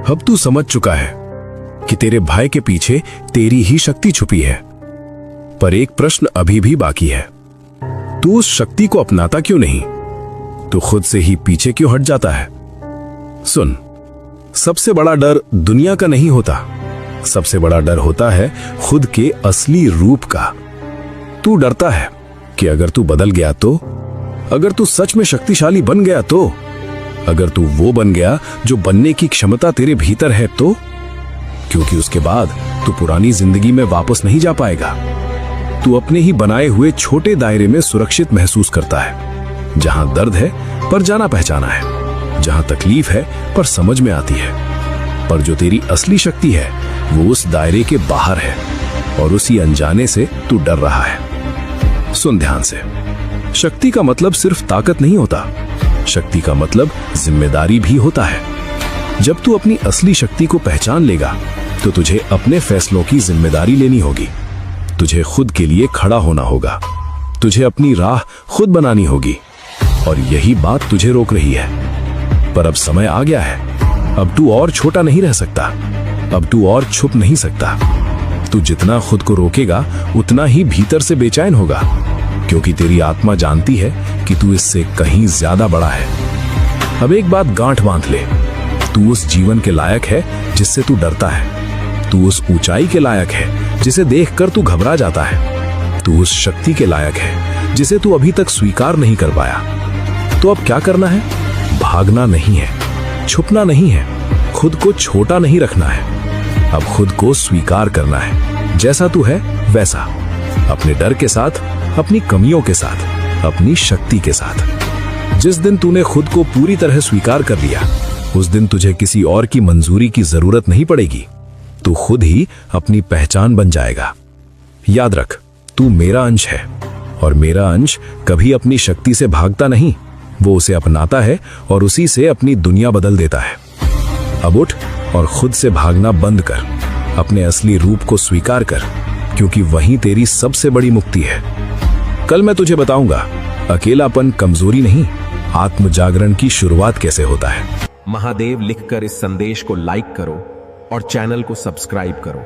अब तू समझ चुका है कि तेरे भय के पीछे तेरी ही शक्ति छुपी है। पर एक प्रश्न अभी भी बाकी है। तू उस शक्ति को अपनाता क्यों नहीं? तू खुद से ही पीछे क्यों हट जाता है? सुन, सबसे बड़ा डर दुनिया का नहीं होता, सबसे बड़ा डर होता है खुद के असली रूप का। तू डरता है कि अगर तू बदल गया तो, अगर तू सच में शक्तिशाली बन गया तो, अगर तू वो बन गया जो बनने की क्षमता तेरे भीतर है तो, क्योंकि उसके बाद तू पुरानी जिंदगी में वापस नहीं जा पाएगा। तू अपने ही बनाए हुए छोटे दायरे में सुरक्षित महसूस करता है, जहां दर्द है पर जाना पहचाना है, जहां तकलीफ है पर समझ में आती है। पर जो तेरी असली शक्ति है वो उस दायरे के बाहर है, और उसी अनजाने से तू डर रहा है। सुन ध्यान से, शक्ति का मतलब सिर्फ ताकत नहीं होता, शक्ति का मतलब जिम्मेदारी भी होता है। जब तू अपनी असली शक्ति को पहचान लेगा तो तुझे अपने फैसलों की जिम्मेदारी लेनी होगी, तुझे खुद के लिए खड़ा होना होगा, तुझे अपनी राह खुद बनानी होगी। और यही बात तुझे रोक रही है। पर अब समय आ गया है। अब तू और छोटा नहीं रह सकता, अब तू और छुप नहीं सकता। तू जितना खुद को रोकेगा उतना ही भीतर से बेचैन होगा, क्योंकि तेरी आत्मा जानती है कि तू इससे कहीं ज्यादा बड़ा है। अब एक बात गांठ बांध ले, तू उस जीवन के लायक है जिससे तू डरता है, तू उस ऊंचाई के लायक है जिसे देखकर तू घबरा जाता है, तू उस शक्ति के लायक है जिसे तू अभी तक स्वीकार नहीं कर पाया। तो अब क्या करना है? भागना नहीं है, छुपना नहीं है, खुद को छोटा नहीं रखना है। अब खुद को स्वीकार करना है, जैसा तू है वैसा, अपने डर के साथ, अपनी कमियों के साथ, अपनी शक्ति के साथ। जिस दिन तूने खुद को पूरी तरह स्वीकार कर लिया, उस दिन तुझे किसी और की मंजूरी की जरूरत नहीं पड़ेगी। तू खुद ही अपनी पहचान बन जाएगा। याद रख, तू मेरा अंश है, और मेरा अंश कभी अपनी शक्ति से भागता नहीं, वो उसे अपनाता है और उसी से अपनी दुनिया बदल देता है। अब उठ और खुद से भागना बंद कर, अपने असली रूप को स्वीकार कर, क्योंकि वहीं तेरी सबसे बड़ी मुक्ति है। कल मैं तुझे बताऊंगा अकेलापन कमजोरी नहीं, आत्म जागरण की शुरुआत कैसे होता है। महादेव लिखकर इस संदेश को लाइक करो और चैनल को सब्सक्राइब करो।